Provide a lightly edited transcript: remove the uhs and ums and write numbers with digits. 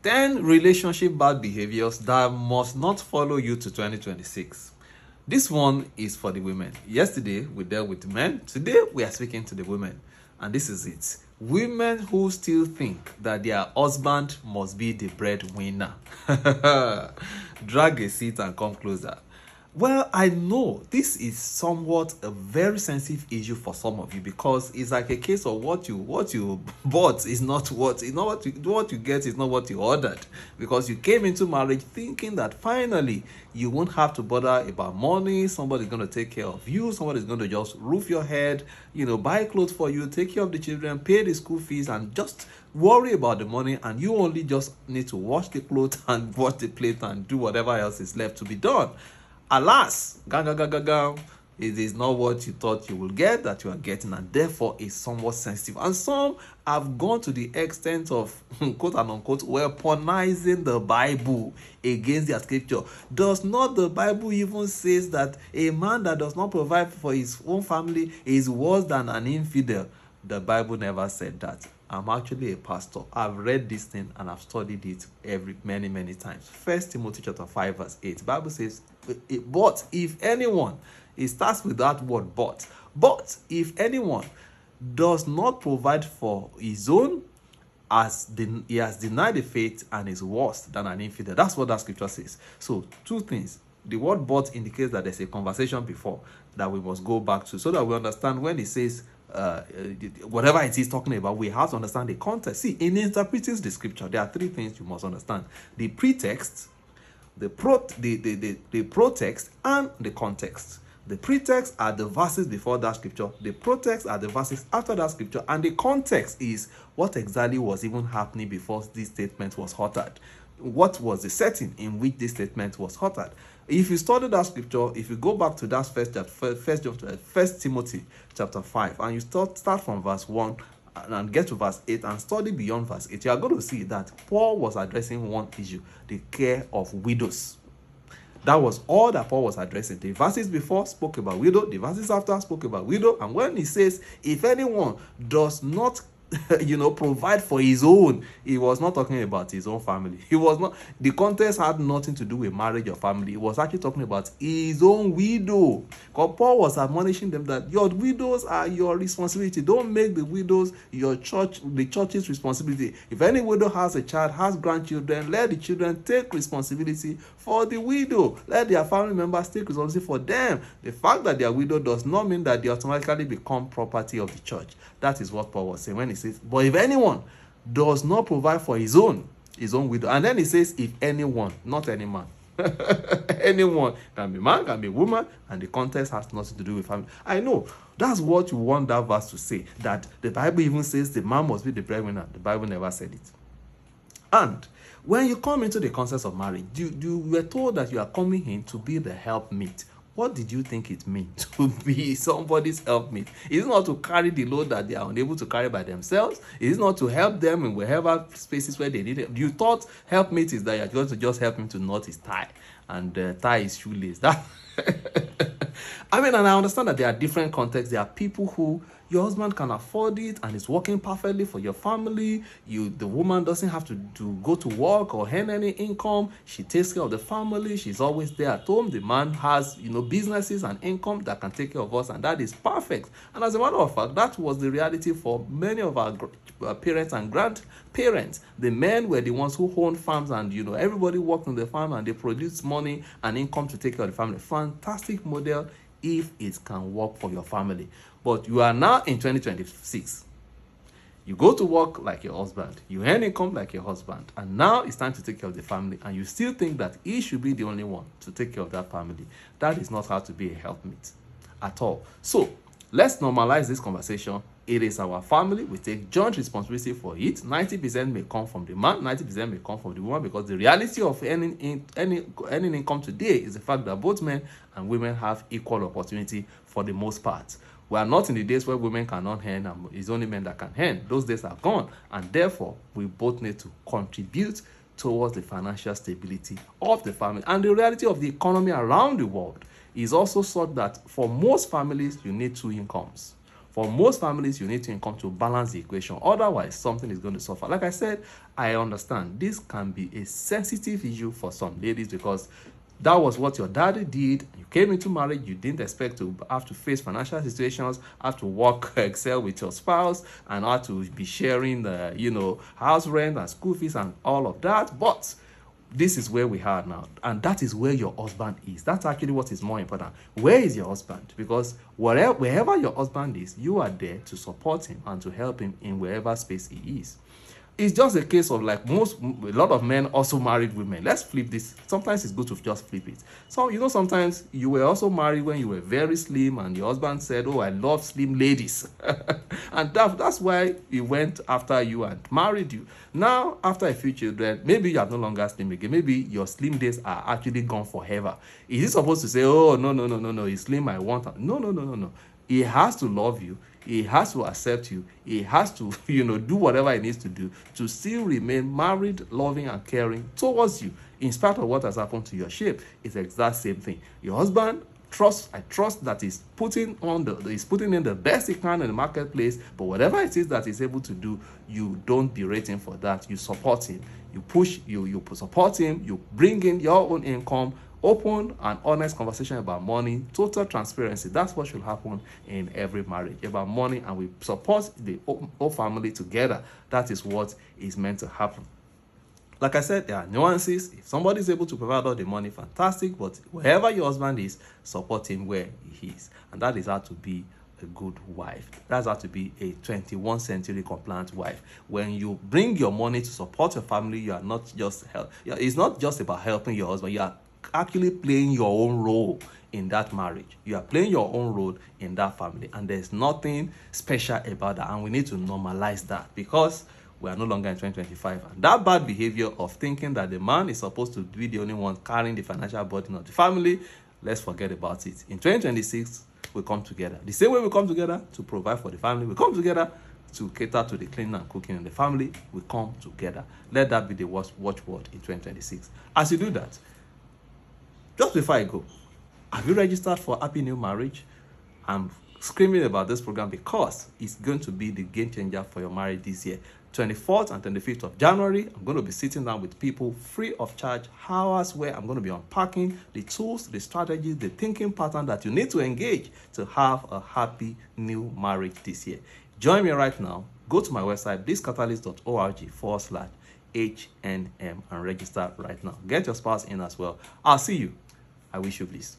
10 relationship bad behaviors that must not follow you to 2026. This one is for the women. Yesterday, we dealt with men. Today, we are speaking to the women. And this is it. Women who still think that their husband must be the breadwinner. Drag a seat and come closer. Well, I know this is somewhat a very sensitive issue for some of you because it's like a case of what you bought is not what you get is not what you ordered, because you came into marriage thinking that finally you won't have to bother about money. Somebody's going to take care of you. Somebody's going to just roof your head, buy clothes for you, take care of the children, pay the school fees, and just worry about the money, and you only just need to wash the clothes and wash the plate and do whatever else is left to be done. Alas, it is not what you thought you will get that you are getting, and therefore is somewhat sensitive. And some have gone to the extent of quote and unquote weaponizing the Bible against their scripture. Does not the Bible even says that a man that does not provide for his own family is worse than an infidel? The Bible never said that. I'm actually a pastor. I've read this thing and I've studied it many times. 1 Timothy chapter 5 verse 8. The Bible says, but if anyone, it starts with that word but if anyone does not provide for his own, he has denied the faith and is worse than an infidel. That's what that scripture says. So two things. The word but indicates that there's a conversation before that we must go back to, so that we understand when it says whatever it is talking about, we have to understand the context. See, in interpreting the scripture, there are three things you must understand: the pretext, the protext, and the context. The pretext are the verses before that scripture, the protext are the verses after that scripture, and the context is what exactly was even happening before this statement was uttered. What was the setting in which this statement was uttered? If you study that scripture, if you go back to that first Timothy chapter 5, and you start from verse 1 and get to verse 8 and study beyond verse 8, you are going to see that Paul was addressing one issue: the care of widows. That was all that Paul was addressing. The verses before spoke about widow, the verses after spoke about widow, and when he says, if anyone does not provide for his own, he was not talking about his own family. He was not, the context had nothing to do with marriage or family. He was actually talking about his own widow. Because Paul was admonishing them that your widows are your responsibility. Don't make the widows the church's responsibility. If any widow has a child, has grandchildren, let the children take responsibility for the widow. Let their family members take responsibility for them. The fact that they are widow does not mean that they automatically become property of the church. That is what Paul was saying when he says, but if anyone does not provide for his own widow, and then he says, if anyone, not any man. Anyone, can be man, can be woman, and the context has nothing to do with family. I know that's what you want that verse to say, that the Bible even says the man must be the breadwinner. The Bible never said it. And when you come into the concept of marriage, you were told that you are coming in to be the helpmeet. What did you think it meant to be somebody's helpmeet? Is it not to carry the load that they are unable to carry by themselves? Is it not to help them in wherever spaces where they need it? You thought helpmeet is that you're going to just help him to knot his tie and tie his shoelace. That and I understand that there are different contexts. There are people who your husband can afford it and is working perfectly for your family. The woman doesn't have to go to work or earn any income. She takes care of the family. She's always there at home. The man has, businesses and income that can take care of us, and that is perfect. And as a matter of fact, that was the reality for many of our parents and grandparents. The men were the ones who owned farms, and everybody worked on the farm and they produced money and income to take care of the family. Fantastic model if it can work for your family. But you are now in 2026. You go to work like your husband, you earn income like your husband, and now it's time to take care of the family, and you still think that he should be the only one to take care of that family. That is not how to be a helpmate at all. So let's normalize this conversation. It is our family. We take joint responsibility for it. 90% may come from the man, 90% may come from the woman, because the reality of earning income today is the fact that both men and women have equal opportunity for the most part. We are not in the days where women cannot earn and it's only men that can earn. Those days are gone, and therefore we both need to contribute towards the financial stability of the family. And the reality of the economy around the world is also such that for most families you need two incomes. For most families, you need to income to balance the equation. Otherwise, something is going to suffer. Like I said, I understand this can be a sensitive issue for some ladies because that was what your daddy did. You came into marriage, you didn't expect to have to face financial situations, have to work, excel with your spouse, and have to be sharing the, house rent and school fees and all of that. But this is where we are now, and that is where your husband is. That's actually what is more important. Where is your husband? Because wherever your husband is, you are there to support him and to help him in wherever space he is. It's just a case of like a lot of men also married women. Let's flip this. Sometimes it's good to just flip it. So, sometimes you were also married when you were very slim and your husband said, oh, I love slim ladies. And that's why he went after you and married you. Now, after a few children, maybe you are no longer slim again. Maybe your slim days are actually gone forever. Is he supposed to say, oh, no, he's slim, I want him? No. He has to love you. He has to accept you. He has to, do whatever he needs to do to still remain married, loving, and caring towards you, in spite of what has happened to your shape. It's the exact same thing. Your husband, I trust that he's putting in the best he can in the marketplace, but whatever it is that he's able to do, you don't berate him for that. You support him. You push, you support him, you bring in your own income, open and honest conversation about money, total transparency. That's what should happen in every marriage, about money, and we support the whole family together. That is what is meant to happen. Like I said, there are nuances. If somebody is able to provide all the money, fantastic, but wherever your husband is, support him where he is. And that is how to be a good wife. That's how to be a 21st century compliant wife. When you bring your money to support your family, you are not just it's not just about helping your husband. You are actually playing your own role in that marriage. You are playing your own role in that family, and there's nothing special about that. And we need to normalize that, because we are no longer in 2025. And that bad behavior of thinking that the man is supposed to be the only one carrying the financial burden of the family, let's forget about it. In 2026, we come together. The same way we come together to provide for the family, we come together to cater to the cleaning and cooking in the family, we come together. Let that be the watchword in 2026. As you do that, just before I go, have you registered for Happy New Marriage? I'm screaming about this program because it's going to be the game changer for your marriage this year. 24th and 25th of January, I'm going to be sitting down with people free of charge, hours where I'm going to be unpacking the tools, the strategies, the thinking pattern that you need to engage to have a happy new marriage this year. Join me right now. Go to my website, blisscatalyst.org/HNM, and register right now. Get your spouse in as well. I'll see you. I wish you bliss.